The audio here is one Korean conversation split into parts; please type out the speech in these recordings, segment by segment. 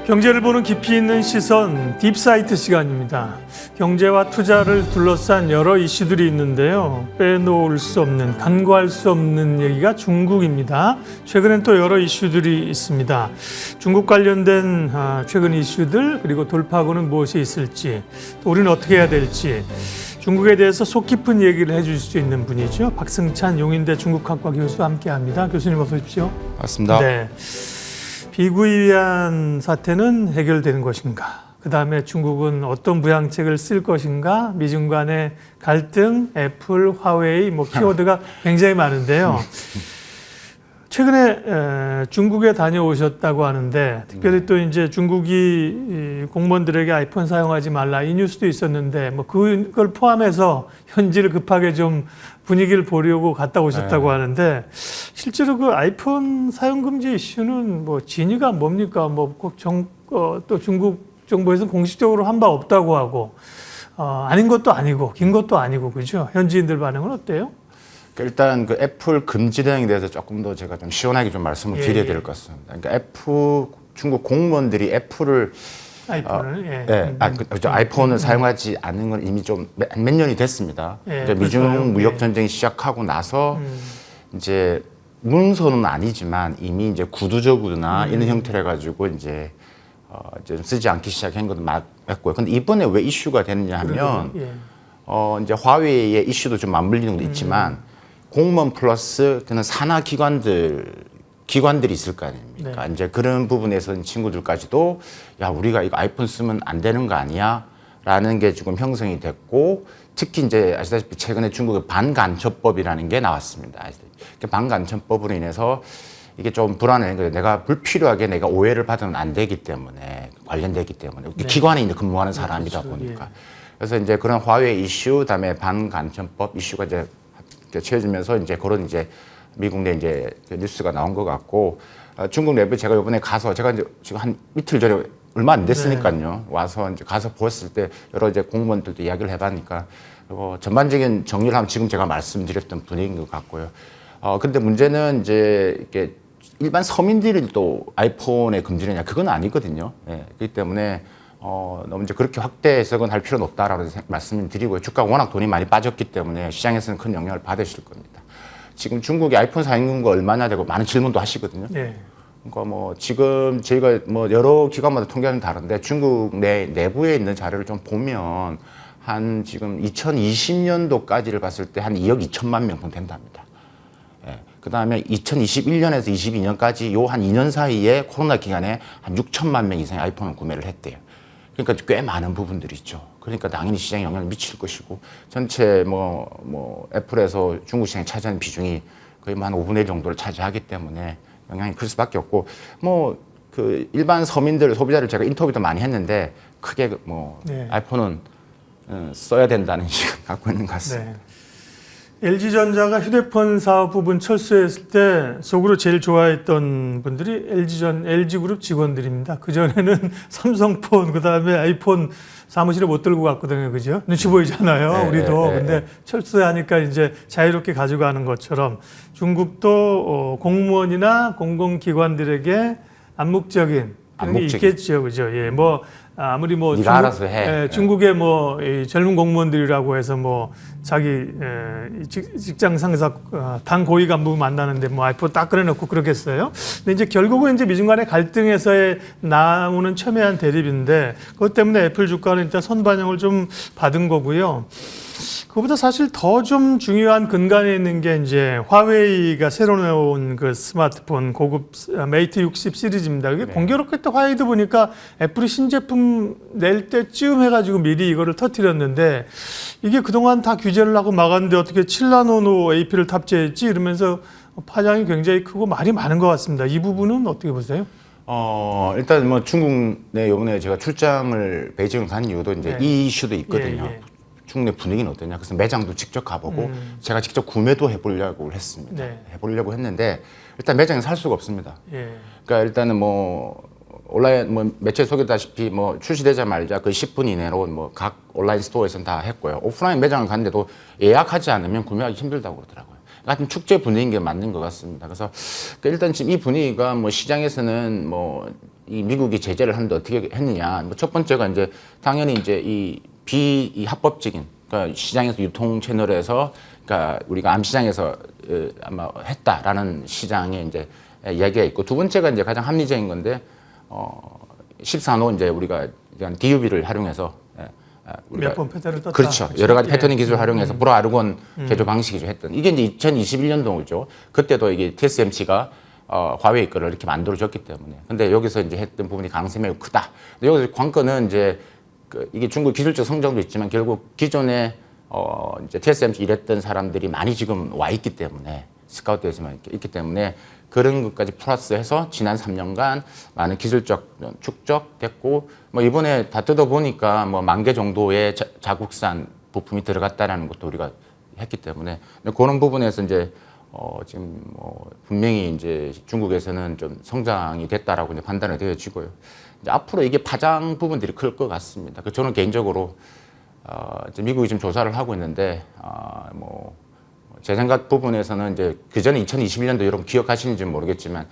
경제를 보는 깊이 있는 시선, 딥사이트 시간입니다. 경제와 투자를 둘러싼 여러 이슈들이 있는데요. 빼놓을 수 없는, 간과할 수 없는 얘기가 중국입니다. 최근엔 또 여러 이슈들이 있습니다. 중국 관련된 최근 이슈들, 그리고 돌파구는 무엇이 있을지, 또 우리는 어떻게 해야 될지, 중국에 대해서 속 깊은 얘기를 해주실 수 있는 분이죠. 박승찬 용인대 중국학과 교수와 함께합니다. 교수님 어서 오십시오. 맞습니다. 네. 비구이 위안 사태는 해결되는 것인가? 그다음에 중국은 어떤 부양책을 쓸 것인가? 미중 간의 갈등, 애플, 화웨이, 키워드가 굉장히 많은데요. 최근에 중국에 다녀오셨다고 하는데 특별히 또 이제 중국이 공무원들에게 아이폰 사용하지 말라 이 뉴스도 있었는데 그걸 포함해서 현지를 급하게 좀 분위기를 보려고 갔다 오셨다고 하는데 실제로 그 아이폰 사용 금지 이슈는 진위가 뭡니까? 또 중국 정부에서 공식적으로 한 바 없다고 하고 아닌 것도 아니고 긴 것도 아니고 그죠? 현지인들 반응은 어때요? 일단 그 애플 금지 대응에 대해서 조금 더 제가 좀 시원하게 좀 말씀을 드려야 될 것 같습니다. 그러니까 중국 공무원들이 애플을 아이폰을 사용하지 않는 건 이미 좀 몇 년이 됐습니다. 미중 무역 전쟁이 시작하고 나서 이제 문서는 아니지만 이미 이제 구두적으로나 이런 형태로 해가지고 이제 좀 쓰지 않기 시작한 것도 맞고요. 근데 이번에 왜 이슈가 됐느냐 하면 이제 화웨이의 이슈도 좀 맞물리는 것도 있지만 공무원 플러스 그는 산하 기관들이 있을 거 아닙니까? 네. 이제 그런 부분에서 친구들까지도 야 우리가 이거 아이폰 쓰면 안 되는 거 아니야?라는 게 지금 형성이 됐고 특히 이제 아시다시피 최근에 중국의 반간첩법이라는 게 나왔습니다. 반간첩법으로 인해서 이게 좀 불안해. 내가 불필요하게 내가 오해를 받으면 안 되기 때문에 관련되기 때문에 기관에 있는 근무하는 사람이다 보니까 그래서 이제 그런 화웨이 이슈, 그다음에 반간첩법 이슈가 이제 채워지면서 이제 그런 이제 미국 내 이제 뉴스가 나온 것 같고 중국 내부에 제가 이번에 가서 제가 이제 지금 한 이틀 전에 얼마 안 됐으니까요. 와서 이제 가서 보았을 때 여러 이제 공무원들도 이야기를 해봤으니까 전반적인 정리를 하면 지금 제가 말씀드렸던 분위기인 것 같고요. 근데 문제는 이제 이렇게 일반 서민들이 또 아이폰에 금지느냐 그건 아니거든요. 그렇기 때문에 너무 이제 그렇게 확대 해석은 할 필요는 없다라고 말씀을 드리고요. 주가가 워낙 돈이 많이 빠졌기 때문에 시장에서는 큰 영향을 받으실 겁니다. 지금 중국의 아이폰 사용인구가 얼마나 되고 많은 질문도 하시거든요. 그러니까 지금 저희가 여러 기관마다 통계는 다른데 중국 내부에 있는 자료를 좀 보면 한 지금 2020년도까지를 봤을 때 한 2억 2천만 명 정도 된답니다. 그 다음에 2021년에서 22년까지 요 한 2년 사이에 코로나 기간에 한 6천만 명 이상의 아이폰을 구매를 했대요. 그러니까 꽤 많은 부분들이 있죠. 그러니까 당연히 시장에 영향을 미칠 것이고 전체 애플에서 중국 시장에 차지하는 비중이 거의 한 5분의 1 정도를 차지하기 때문에 영향이 클 수밖에 없고 그 일반 서민들 소비자를 제가 인터뷰도 많이 했는데 크게 아이폰은 써야 된다는 식을 갖고 있는 것 같습니다. LG전자가 휴대폰 사업 부분 철수했을 때 속으로 제일 좋아했던 분들이 LG그룹 직원들입니다. 그전에는 삼성폰, 그다음에 아이폰 사무실에 못 들고 갔거든요. 그죠? 눈치 보이잖아요. 우리도. 근데 철수하니까 이제 자유롭게 가져가는 것처럼 중국도 공무원이나 공공기관들에게 암묵적인 그런 게 있겠죠. 그죠? 아무리 네가 알아서 해. 중국의 이 젊은 공무원들이라고 해서 자기 직장 상사 당 고위 간부 만나는데 아이폰 딱 꺼내놓고 그러겠어요. 근데 이제 결국은 이제 미중 간의 갈등에서의 나오는 첨예한 대립인데 그것 때문에 애플 주가는 일단 선반영을 좀 받은 거고요. 그보다 사실 더 좀 중요한 근간에 있는 게 이제 화웨이가 새로 나온 그 스마트폰 고급 메이트 60 시리즈입니다. 이게 공교롭게 또 화웨이도 보니까 애플이 신제품 낼 때쯤 해가지고 미리 이거를 터뜨렸는데 이게 그동안 다 규제를 하고 막았는데 어떻게 7나노 AP를 탑재했지 이러면서 파장이 굉장히 크고 말이 많은 것 같습니다. 이 부분은 어떻게 보세요? 일단 중국 내 이번에 제가 출장을 베이징을 간 이유도 이제 이 이슈도 있거든요. 중국 내 분위기는 어떠냐. 그래서 매장도 직접 가보고 제가 직접 구매도 해보려고 했습니다. 해보려고 했는데 일단 매장에 살 수가 없습니다. 그러니까 일단은 온라인 매체 소개다시피 출시되자마자 그 10분 이내로 각 온라인 스토어에서는 다 했고요. 오프라인 매장을 갔는데도 예약하지 않으면 구매하기 힘들다고 그러더라고요. 같은 축제 분위기인 게 맞는 것 같습니다. 그래서 일단 지금 이 분위기가 시장에서는 이 미국이 제재를 하는데 어떻게 했느냐. 뭐 첫 번째가 이제 당연히 이제 이 합법적인 그러니까 시장에서 유통 채널에서 그러니까 우리가 암시장에서 아마 했다라는 시장에 이제 이야기가 있고 두 번째가 이제 가장 합리적인 건데 14호 이제 우리가 DUV를 활용해서 몇 번 패턴을 떴다. 그렇죠. 여러 가지 패터닝 기술을 활용해서 불화르곤 제조 방식이 했던 이게 이제 2021년도죠. 그때도 이게 TSMC가 화웨이 거를 이렇게 만들어줬기 때문에. 근데 여기서 이제 했던 부분이 가능성이 매우 크다. 근데 여기서 관건은 이제 이게 중국 기술적 성장도 있지만 결국 기존에 이제 TSMC 일했던 사람들이 많이 지금 와 있기 때문에 스카우트에서만 있기 때문에 그런 것까지 플러스해서 지난 3년간 많은 기술적 축적됐고 뭐 이번에 다 뜯어보니까 뭐 10,000개 정도의 자국산 부품이 들어갔다라는 것도 우리가 했기 때문에 그런 부분에서 이제 지금 뭐 분명히 이제 중국에서는 좀 성장이 됐다라고 이제 판단이 되어지고요. 이제 앞으로 이게 파장 부분들이 클 것 같습니다. 저는 개인적으로 이제 미국이 지금 조사를 하고 있는데 뭐 제 생각 부분에서는 이제 그 전에 2021년도 여러분 기억하시는지 모르겠지만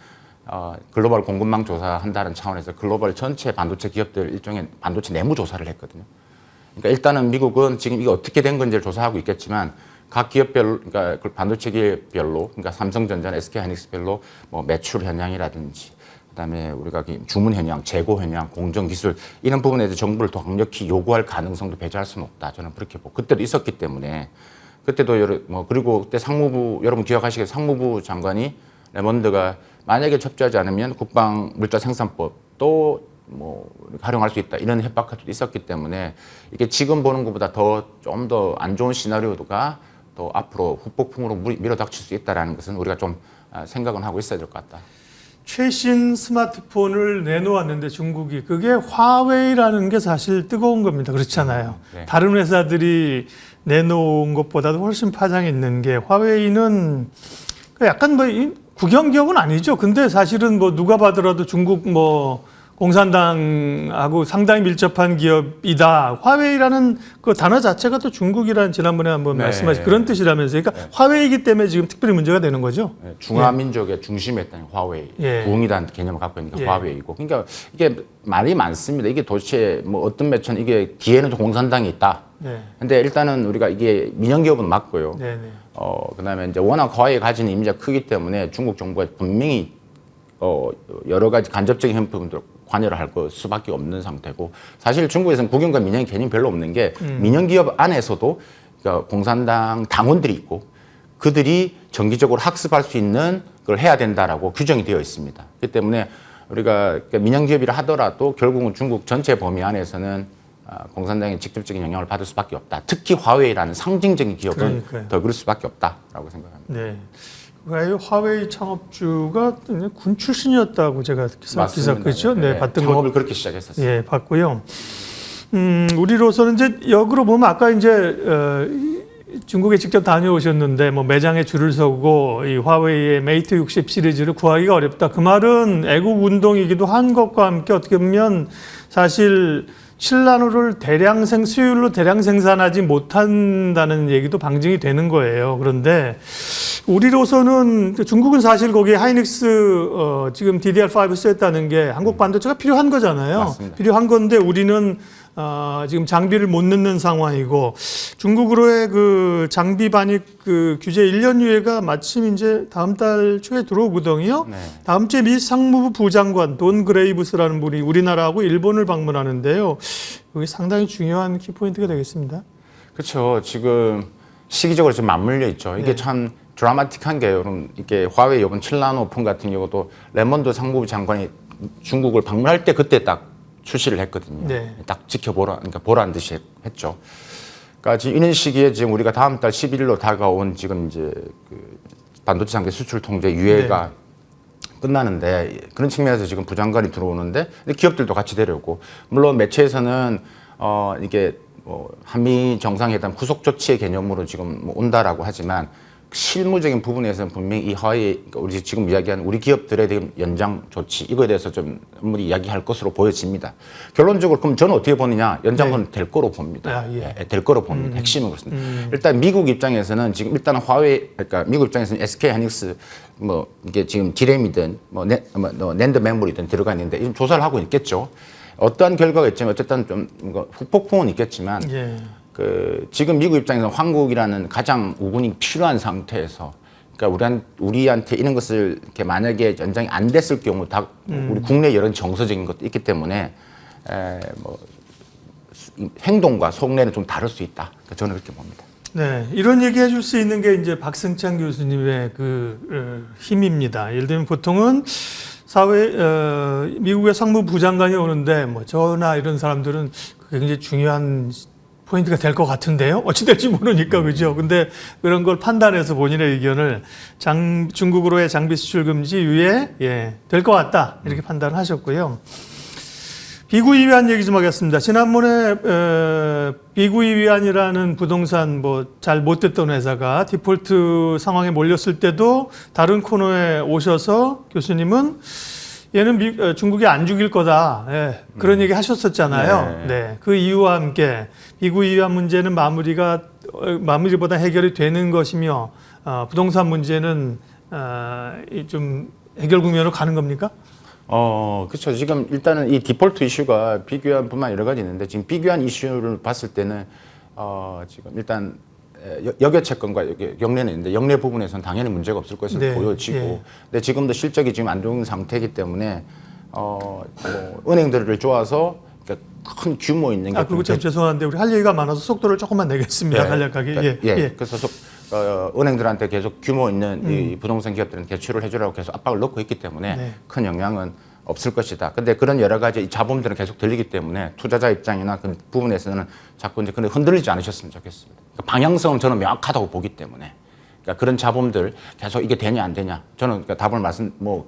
글로벌 공급망 조사한다는 차원에서 글로벌 전체 반도체 기업들 일종의 반도체 내무 조사를 했거든요. 그러니까 일단은 미국은 지금 이게 어떻게 된 건지를 조사하고 있겠지만 각 기업별로, 그러니까 반도체 기업별로, 그러니까 삼성전자, SK하이닉스별로 뭐 매출 현황이라든지, 그다음에 우리가 주문 현황, 재고 현황, 공정 기술 이런 부분에 대해서 정부를 더 강력히 요구할 가능성도 배제할 수는 없다. 저는 그렇게 보고 그때도 있었기 때문에 그때도 그리고 그때 상무부 여러분 기억하시겠죠? 상무부 장관이 레몬드가 만약에 협조하지 않으면 국방 물자 생산법도 뭐 활용할 수 있다 이런 협박도 있었기 때문에 이게 지금 보는 것보다 좀 더 안 좋은 시나리오가 또 앞으로 후폭풍으로 밀어닥칠 수 있다라는 것은 우리가 좀 생각은 하고 있어야 될 것 같다. 최신 스마트폰을 내놓았는데 중국이 그게 화웨이라는 게 사실 뜨거운 겁니다. 그렇잖아요. 네. 다른 회사들이 내놓은 것보다도 훨씬 파장이 있는 게 화웨이는 약간 뭐 국영기업은 아니죠. 근데 사실은 뭐 누가 봐더라도 중국 뭐 공산당하고 상당히 밀접한 기업이다. 화웨이라는 그 단어 자체가 또 중국이라는 지난번에 한번 말씀하신 그런 뜻이라면서요. 그러니까 화웨이이기 때문에 지금 특별히 문제가 되는 거죠. 중화민족의 중심에 있다는 화웨이, 부흥이라는 개념을 갖고 있는 화웨이고. 그러니까 이게 말이 많습니다. 이게 도대체 뭐 어떤 매체는 이게 뒤에는 공산당이 있다. 근데 일단은 우리가 이게 민영기업은 맞고요. 그다음에 이제 워낙 화웨이가 가진 이미지가 크기 때문에 중국 정부가 분명히 여러 가지 간접적인 형태들 관여를 할 수밖에 없는 상태고 사실 중국에서는 국영과 민영의 개념이 별로 없는 게 민영기업 안에서도 그러니까 공산당 당원들이 있고 그들이 정기적으로 학습할 수 있는 걸 해야 된다라고 규정이 되어 있습니다. 그렇기 때문에 우리가 그러니까 민영기업이라 하더라도 결국은 중국 전체 범위 안에서는 공산당의 직접적인 영향을 받을 수밖에 없다. 특히 화웨이라는 상징적인 기업은 더 그럴 수밖에 없다라고 생각합니다. 네. 화웨이 창업주가 군 출신이었다고 제가 기사 그렇죠? 네, 봤던 창업을 그렇게 시작했었어요. 예, 봤고요. 우리로서는 이제 역으로 보면 아까 이제 중국에 직접 다녀오셨는데 뭐 매장에 줄을 서고 이 화웨이의 메이트 60 시리즈를 구하기가 어렵다. 그 말은 애국 운동이기도 한 것과 함께 어떻게 보면 사실 7나노를 수율로 대량 생산하지 못한다는 얘기도 방증이 되는 거예요. 그런데 우리로서는 중국은 사실 거기에 하이닉스 지금 DDR5 쓰였다는 게 한국 반도체가 필요한 거잖아요. 맞습니다. 필요한 건데 우리는 지금 장비를 못 넣는 상황이고 중국으로의 그 장비 반입 그 규제 1년 유예가 마침 이제 다음 달 초에 들어오거든요. 다음 주에 미 상무부 부장관 돈 그레이브스라는 분이 우리나라하고 일본을 방문하는데요. 여기 상당히 중요한 키포인트가 되겠습니다. 그렇죠. 지금 시기적으로 좀 맞물려 있죠. 이게 참 드라마틱한 게 여러분 이게 화웨이 이번 7나노 오픈 같은 경우도 레몬드 상무부 장관이 중국을 방문할 때 그때 딱 출시를 했거든요. 딱 지켜보라, 그러니까 보라는 듯이 했죠. 그러니까 지금 이런 시기에 지금 우리가 다음 달 11일로 다가온 지금 이제 그 반도체 장비 수출 통제 유예가 끝나는데 그런 측면에서 지금 부장관이 들어오는데 기업들도 같이 데려오고 물론 매체에서는 이게 뭐 한미 정상회담 후속 조치의 개념으로 지금 뭐 온다라고 하지만 실무적인 부분에서는 분명히 이 하와이 그러니까 우리 지금 이야기하는 우리 기업들에 대한 연장 조치 이거에 대해서 좀 한번 이야기할 것으로 보여집니다. 결론적으로 그럼 저는 어떻게 보느냐 연장은 될 거로 봅니다. 될 거로 봅니다. 핵심은 그렇습니다. 일단 미국 입장에서는 지금 일단 화웨이 그러니까 미국 입장에서는 SK 하이닉스 뭐 이게 지금 디램이든 낸드 메모리든 들어가 있는데 지금 조사를 하고 있겠죠. 어떠한 결과가 있지만 어쨌든 좀 후폭풍은 있겠지만. 그 지금 미국 입장에서 한국이라는 가장 우군이 필요한 상태에서 그러니까 우리한테 이런 것을 이렇게 만약에 연장이 안 됐을 경우 다 우리 국내 여러 정서적인 것도 있기 때문에 뭐 행동과 속내는 좀 다를 수 있다. 그러니까 저는 그렇게 봅니다. 네, 이런 얘기 해줄 수 있는 게 이제 박승창 교수님의 그 힘입니다. 예를 들면 보통은 미국의 상무부 장관이 오는데 뭐 저나 이런 사람들은 그게 굉장히 중요한 포인트가 될 것 같은데요. 어찌 될지 모르니까 그죠. 근데 그런 걸 판단해서 본인의 의견을 중국으로의 장비 수출 금지 이후에 될 것 같다 이렇게 판단하셨고요. 비구이 위안 얘기 좀 하겠습니다. 지난번에 비구이 위안이라는 부동산 뭐 잘 못 됐던 회사가 디폴트 상황에 몰렸을 때도 다른 코너에 오셔서 교수님은 얘는 중국이 안 죽일 거다. 그런 얘기 하셨었잖아요. 네. 그 이유와 함께 비구이 위안 문제는 마무리보다 해결이 되는 것이며 부동산 문제는 좀 해결 국면으로 가는 겁니까? 그렇죠. 지금 일단은 이 디폴트 이슈가 비교환뿐만 여러 가지 있는데 지금 비교환 이슈를 봤을 때는 지금 일단 여겨 채권과 영래는 있는데 영래 부분에서는 당연히 문제가 없을 것으로 보여지고 근데 지금도 실적이 지금 안 좋은 상태이기 때문에 뭐 은행들을 좋아서 큰 규모 있는 게 그리고 참 죄송한데 우리 할 얘기가 많아서 속도를 조금만 내겠습니다. 간략하게. 그래서 은행들한테 계속 규모 있는 이 부동산 기업들은 대출을 해주라고 계속 압박을 넣고 있기 때문에 큰 영향은 없을 것이다. 근데 그런 여러 가지 자본들은 계속 들리기 때문에 투자자 입장이나 그 부분에서는 자꾸 이제 근데 흔들리지 않으셨으면 좋겠습니다. 그러니까 방향성은 저는 명확하다고 보기 때문에. 그러니까 그런 자본들 계속 이게 되냐 안 되냐. 저는 그러니까 답을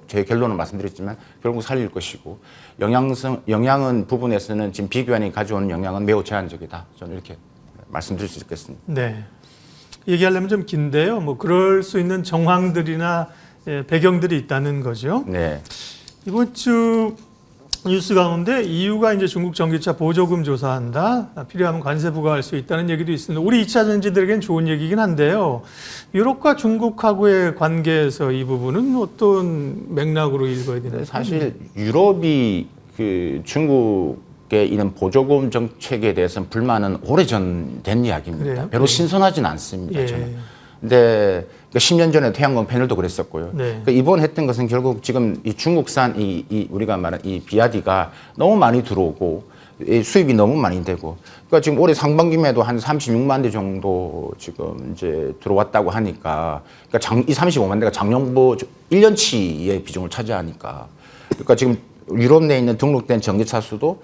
제 결론을 말씀드렸지만 결국 살릴 것이고 영향은 부분에서는 지금 비교환이 가져오는 영향은 매우 제한적이다. 저는 이렇게 말씀드릴 수 있겠습니다. 네. 얘기하려면 좀 긴데요. 뭐 그럴 수 있는 정황들이나 배경들이 있다는 거죠. 네. 이번 주 뉴스 가운데 EU가 이제 중국 전기차 보조금 조사한다. 필요하면 관세 부과할 수 있다는 얘기도 있습니다. 우리 2차 전지들에겐 좋은 얘기긴 한데요. 유럽과 중국하고의 관계에서 이 부분은 어떤 맥락으로 읽어야 되나요? 사실 유럽이 그 중국에 있는 보조금 정책에 대해서는 불만은 오래전 된 이야기입니다. 그래요? 별로 신선하진 않습니다. 저는. 근데 10년 전에 태양광 패널도 그랬었고요. 그러니까 이번 했던 것은 결국 지금 이 중국산 우리가 말한 이 비아디가 너무 많이 들어오고 수입이 너무 많이 되고 그러니까 지금 올해 상반기에도 한 36만 대 정도 지금 이제 들어왔다고 하니까 그러니까 이 35만 대가 작년보 1년치의 비중을 차지하니까 그러니까 지금 유럽 내에 있는 등록된 전기차 수도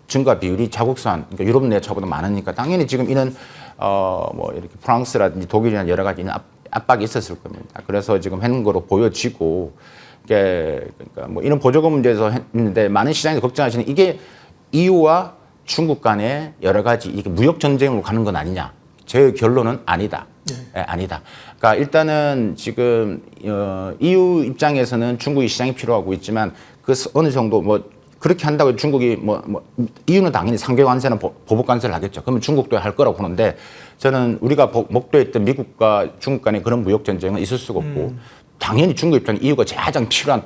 증가 비율이 자국산 그러니까 유럽 내 차보다 많으니까 당연히 지금 이런 뭐 이렇게 프랑스라든지 독일이나 여러 가지 있는 압박이 있었을 겁니다. 그래서 지금 하는 거로 보여지고, 그러니까 뭐 이런 보조금 문제에서 했는데 많은 시장에서 걱정하시는 이게 EU와 중국 간에 여러 가지 이게 무역 전쟁으로 가는 건 아니냐? 제 결론은 아니다. 아니다. 그러니까 일단은 지금 EU 입장에서는 중국이 시장이 필요하고 있지만 그 어느 정도 뭐 그렇게 한다고 중국이 EU는 당연히 상계 관세나 보복 관세를 하겠죠. 그러면 중국도 할 거라고 보는데 저는 우리가 목도했던 미국과 중국 간의 그런 무역 전쟁은 있을 수가 없고 당연히 중국 입장에 EU가 가장 필요한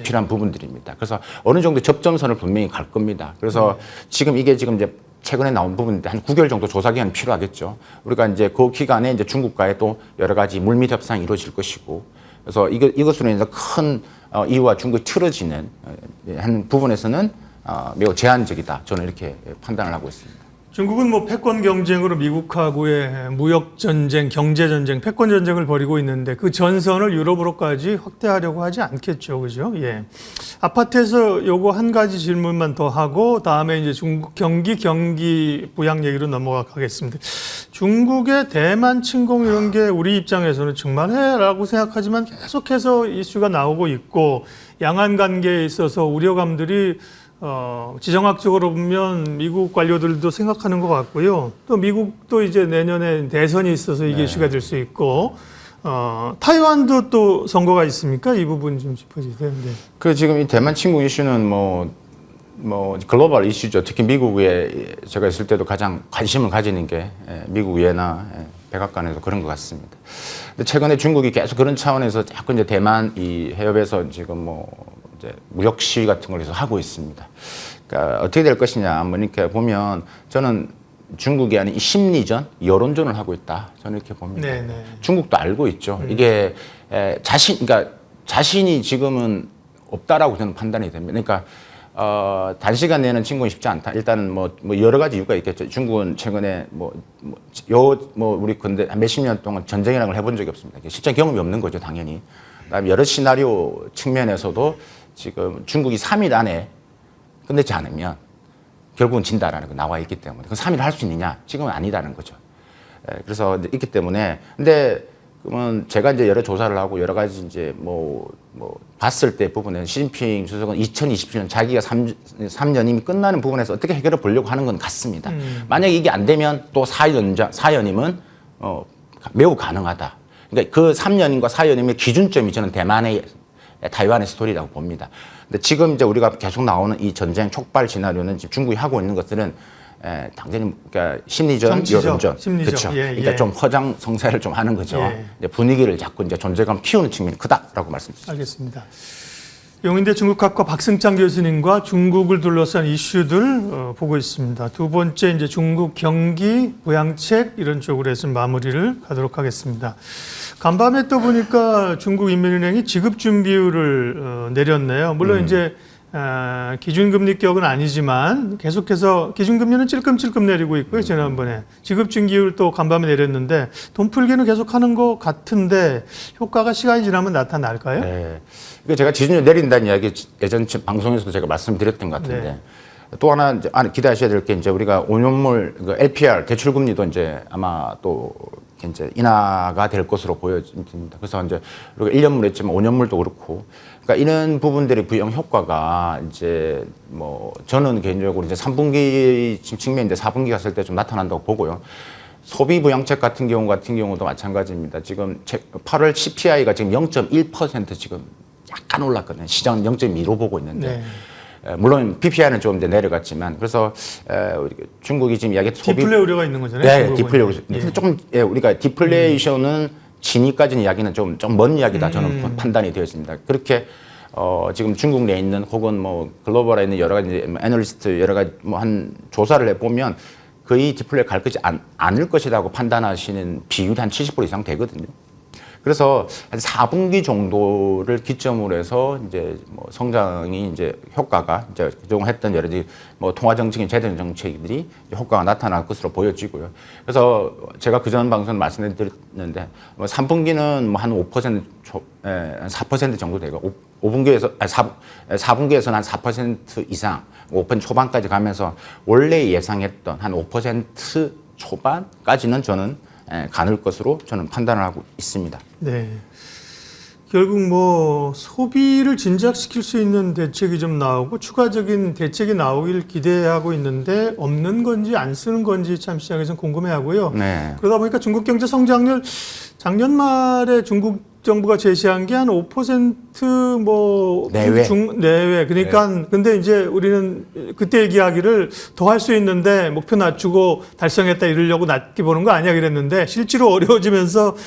필요한 부분들입니다. 그래서 어느 정도 접점선을 분명히 갈 겁니다. 그래서 지금 이게 지금 이제 최근에 나온 부분인데 한 9개월 정도 조사 기간이 필요하겠죠. 우리가 이제 그 기간에 이제 중국과의 또 여러 가지 물밑 협상이 이루어질 것이고 그래서 이것으로 인해서 큰 EU와 중국이 틀어지는 한 부분에서는 매우 제한적이다. 저는 이렇게 판단을 하고 있습니다. 중국은 뭐 패권 경쟁으로 미국하고의 무역 전쟁, 경제 전쟁, 패권 전쟁을 벌이고 있는데 그 전선을 유럽으로까지 확대하려고 하지 않겠죠, 그죠? 예. 아파트에서 요거 한 가지 질문만 더 하고 다음에 이제 중국 경기 부양 얘기로 넘어가겠습니다. 중국의 대만 침공 이런 게 우리 입장에서는 정말해라고 생각하지만 계속해서 이슈가 나오고 있고 양안 관계에 있어서 우려감들이 지정학적으로 보면 미국 관료들도 생각하는 것 같고요. 또 미국도 이제 내년에 대선이 있어서 이게 이슈가 될 수 있고, 타이완도 또 선거가 있습니까? 이 부분 좀 짚어주세요. 네. 그 지금 이 대만 친구 이슈는 뭐 글로벌 이슈죠. 특히 미국에 제가 있을 때도 가장 관심을 가지는 게 미국 의회나 백악관에서 그런 것 같습니다. 근데 최근에 중국이 계속 그런 차원에서 자꾸 이제 대만 이 해협에서 지금 뭐 이제 무력 시위 같은 걸 계속 하고 있습니다. 그러니까 어떻게 될 것이냐, 뭐 이렇게 보면 저는 중국이 아닌 이 심리전, 여론전을 하고 있다. 저는 이렇게 봅니다. 네네. 중국도 알고 있죠. 이게 그러니까 자신이 지금은 없다라고 저는 판단이 됩니다. 그러니까 단시간 내는 친구는 쉽지 않다. 일단은 뭐 여러 가지 이유가 있겠죠. 중국은 최근에 우리 근데 한 몇십 년 동안 전쟁이라는 걸 해본 적이 없습니다. 실제 경험이 없는 거죠, 당연히. 그다음에 여러 시나리오 측면에서도 지금 중국이 3일 안에 끝내지 않으면 결국은 진다라는 거 나와 있기 때문에 그 3일 할 수 있느냐? 지금은 아니다는 거죠. 그래서 있기 때문에 근데 그러면 제가 이제 여러 조사를 하고 여러 가지 이제 뭐 봤을 때 부분에 시진핑 주석은 2027년 자기가 3년 이미 끝나는 부분에서 어떻게 해결해 보려고 하는 건 같습니다. 만약에 이게 안 되면 또 4연임은 매우 가능하다. 그러니까 그 3년임과 4연임의 기준점이 저는 타이완의 스토리라고 봅니다. 근데 지금 이제 우리가 계속 나오는 이 전쟁 촉발 시나리오는 지금 중국이 하고 있는 것들은 당연히 그러니까 심리전, 정치적, 여론전, 심리적. 그렇죠. 예, 그러니까 예. 좀 허장성세를 좀 하는 거죠. 예. 이제 분위기를 자꾸 이제 존재감 키우는 측면이 크다라고 말씀드립니다. 알겠습니다. 용인대 중국학과 박승창 교수님과 중국을 둘러싼 이슈들 보고 있습니다. 두 번째 이제 중국 경기 부양책 이런 쪽으로 해서 마무리를 가도록 하겠습니다. 간밤에 또 보니까 중국 인민은행이 지급 준비율을 내렸네요. 물론 이제 기준금리 격은 아니지만 계속해서 기준금리는 찔끔찔끔 내리고 있고요. 지난번에 지급 준비율 또 간밤에 내렸는데 돈 풀기는 계속 하는 것 같은데 효과가 시간이 지나면 나타날까요? 네. 이거 제가 지준율 내린다는 이야기 예전 방송에서도 제가 말씀드렸던 것 같은데 네. 또 하나 이제 기대하셔야 될 게 이제 우리가 5년물 그 LPR 대출금리도 이제 아마 또 이제 인하가 될 것으로 보여집니다. 그래서 이제 우리가 1년물 했지만 5년물도 그렇고, 그러니까 이런 부분들의 부양 효과가 이제 뭐 저는 개인적으로 이제 3분기 측면인데 4분기 갔을 때 좀 나타난다고 보고요. 소비 부양책 같은 경우도 마찬가지입니다. 지금 8월 CPI가 지금 0.1% 지금 약간 올랐거든요. 시장은 0.2로 보고 있는데. 네. 물론 PPI는 좀 이제 내려갔지만 그래서 중국이 지금 이야기 디플레 우려가 있는 거잖아요. 네, 디플레 우려. 예. 근데 조금 우리가 디플레이션은 진위까지는 이야기는 좀 먼 이야기다 저는 판단이 되어 있습니다. 그렇게 지금 중국 내에 있는 혹은 뭐 글로벌에 있는 여러 가지 애널리스트 여러 가지 뭐 한 조사를 해보면 거의 디플레 갈 것이 않을 것이라고 판단하시는 비율이 한 70% 이상 되거든요. 그래서 한 4분기 정도를 기점으로 해서 이제 뭐 성장이 이제 효과가 이제 그동안 했던 여러 가지 뭐 통화 정책인 재정 정책들이 효과가 나타날 것으로 보여지고요. 그래서 제가 그전 방송 말씀드렸는데 뭐 3분기는 뭐 한 5% 4% 정도 되고 4분기에서는 한 4% 이상 5% 초반까지 가면서 원래 예상했던 한 5% 초반까지는 저는 가는 것으로 저는 판단을 하고 있습니다. 네. 결국 뭐 소비를 진작시킬 수 있는 대책이 좀 나오고 추가적인 대책이 나오길 기대하고 있는데 없는 건지 안 쓰는 건지 참 시장에서는 궁금해하고요. 네. 그러다 보니까 중국 경제 성장률 작년 말에 중국 정부가 제시한 게 한 5% 내외. 그러니까 근데 이제 우리는 그때 얘기하기를 더 할 수 있는데 목표 낮추고 달성했다 이러려고 낮게 보는 거 아니야 그랬는데 실제로 어려워지면서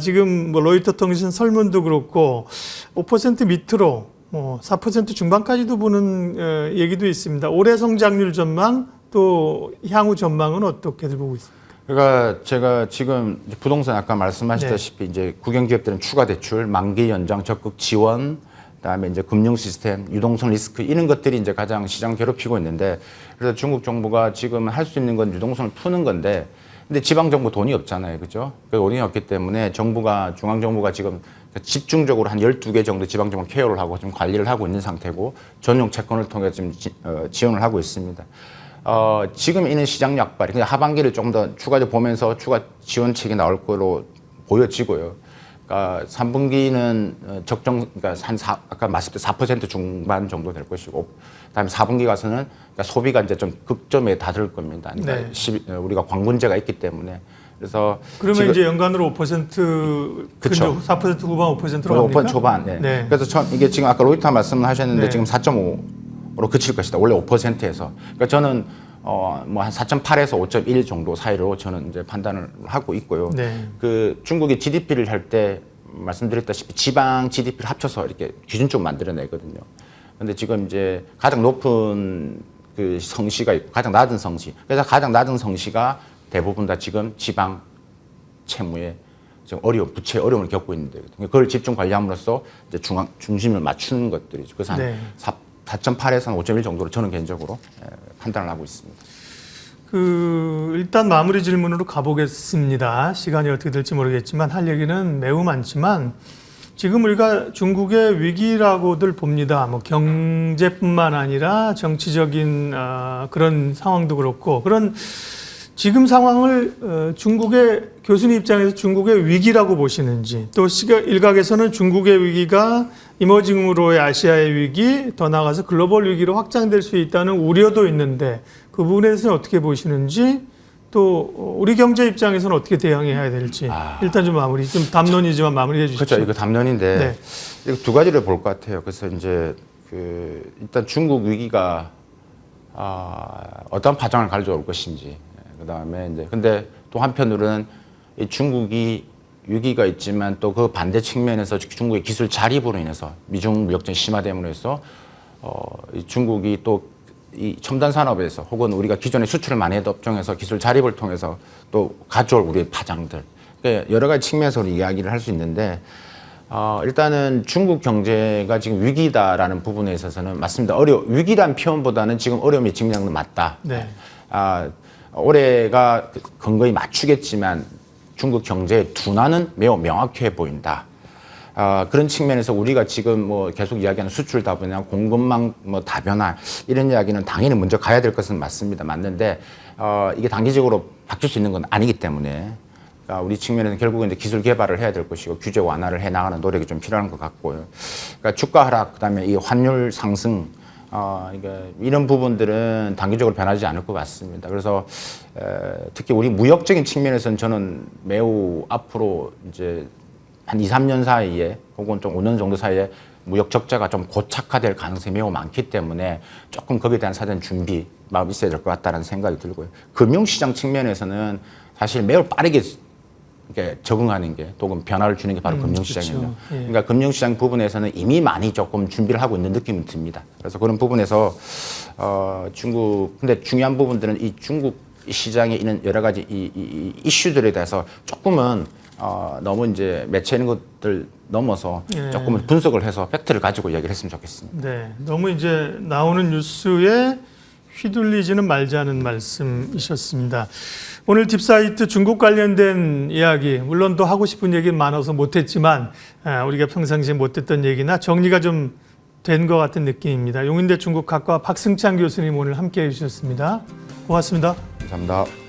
지금 뭐 로이터 통신 설문도 그렇고 5% 밑으로 뭐 4% 중반까지도 보는 얘기도 있습니다. 올해 성장률 전망 또 향후 전망은 어떻게들 보고 있습니까? 그러니까 제가 지금 부동산 아까 말씀하셨다시피 이제 국영기업들은 추가 대출, 만기 연장, 적극 지원, 그다음에 이제 금융 시스템, 유동성 리스크 이런 것들이 이제 가장 시장 괴롭히고 있는데 그래서 중국 정부가 지금 할 수 있는 건 유동성을 푸는 건데 근데 지방 정부 돈이 없잖아요, 그죠? 그 돈이 없기 때문에 중앙 정부가 지금 집중적으로 한 12개 정도 지방 정부 케어를 하고 좀 관리를 하고 있는 상태고 전용 채권을 통해 지금 지원을 하고 있습니다. 지금 있는 시장 약발, 그냥 하반기를 조금 더 추가적으로 보면서 추가 지원책이 나올 거로 보여지고요. 그러니까 3분기는 그러니까 아까 말씀드린 4% 중반 정도 될 것이고, 그다음에 4분기 가서는 그러니까 소비가 이제 좀 극점에 다다를 겁니다. 그러니까 네. 우리가 광군제가 있기 때문에 그래서 그러면 지금 이제 연간으로 5% 그쵸. 4% 후반 5%로 갑니까? 5% 초반. 네. 네. 그래서 이게 지금 아까 로이터 말씀하셨는데 네. 지금 4.5로 그칠 것이다. 원래 5%에서. 그러니까 저는 뭐 한 4.8에서 5.1 정도 사이로 저는 이제 판단을 하고 있고요. 네. 그 중국이 GDP를 할 때 말씀드렸다시피 지방 GDP를 합쳐서 이렇게 기준점 만들어내거든요. 근데 지금 이제 가장 높은 그 성시가 있고 가장 낮은 성시. 그래서 가장 낮은 성시가 대부분 다 지금 지방 채무에 지금 부채 어려움을 겪고 있는데 그걸 집중 관리함으로써 이제 중심을 맞추는 것들이죠. 그래서 한 네. 4.8에서 한 5.1 정도로 저는 개인적으로 판단을 하고 있습니다. 일단 마무리 질문으로 가보겠습니다. 시간이 어떻게 될지 모르겠지만 할 얘기는 매우 많지만 지금 우리가 중국의 위기라고들 봅니다. 뭐 경제뿐만 아니라 정치적인 그런 상황도 그렇고 그런 지금 상황을 중국의 교수님 입장에서 중국의 위기라고 보시는지 또 일각에서는 중국의 위기가 이머징으로의 아시아의 위기 더 나아가서 글로벌 위기로 확장될 수 있다는 우려도 있는데 그 부분에 대해서는 어떻게 보시는지 또 우리 경제 입장에서는 어떻게 대응해야 될지 일단 좀 담론이지만 마무리해 주십시오. 그렇죠. 이거 담론인데 네. 이거 두 가지를 볼 것 같아요. 그래서 이제 일단 중국 위기가 어떤 파장을 가져올 것인지 그다음에 이제 근데 또 한편으로는 이 중국이 위기가 있지만 또 그 반대 측면에서 중국의 기술 자립으로 인해서 미중 무역전 심화됨으로 해서 이 중국이 또 이 첨단 산업에서 혹은 우리가 기존에 수출을 많이 했던 업종에서 기술 자립을 통해서 또 가져올 우리의 파장들 그러니까 여러 가지 측면에서 이야기를 할 수 있는데 일단은 중국 경제가 지금 위기다라는 부분에 있어서는 맞습니다. 위기란 표현보다는 지금 어려움이 직면한 맞다. 네. 올해가 근거히 맞추겠지만 중국 경제의 둔화는 매우 명확해 보인다. 그런 측면에서 우리가 지금 뭐 계속 이야기하는 수출 다변화, 공급망 뭐 다변화 이런 이야기는 당연히 먼저 가야 될 것은 맞습니다. 맞는데 이게 단기적으로 바뀔 수 있는 건 아니기 때문에 우리 측면에서는 결국은 이제 기술 개발을 해야 될 것이고 규제 완화를 해 나가는 노력이 좀 필요한 것 같고요. 그러니까 주가 하락, 그다음에 이 환율 상승. 이런 부분들은 단기적으로 변하지 않을 것 같습니다. 그래서 특히 우리 무역적인 측면에서는 저는 매우 앞으로 이제 한 2, 3년 사이에 혹은 좀 5년 정도 사이에 무역 적자가 좀 고착화될 가능성이 매우 많기 때문에 조금 거기에 대한 사전 준비 마음이 있어야 될 것 같다는 생각이 들고요. 금융시장 측면에서는 사실 매우 빠르게 이렇게 적응하는 게 또는 변화를 주는 게 바로 금융시장입니다. 그렇죠. 예. 그러니까 금융시장 부분에서는 이미 많이 조금 준비를 하고 있는 느낌이 듭니다. 그래서 그런 부분에서 근데 중요한 부분들은 이 중국 시장에 있는 여러 가지 이 이슈들에 대해서 조금은 너무 이제 매체는 것들 넘어서 예. 조금은 분석을 해서 팩트를 가지고 이야기를 했으면 좋겠습니다. 네, 너무 이제 나오는 뉴스에 휘둘리지는 말자는 말씀이셨습니다. 오늘 딥사이트 중국 관련된 이야기, 물론 또 하고 싶은 얘기는 많아서 못했지만 우리가 평상시에 못했던 얘기나 정리가 좀 된 것 같은 느낌입니다. 용인대 중국학과 박승찬 교수님 오늘 함께해 주셨습니다. 고맙습니다. 감사합니다.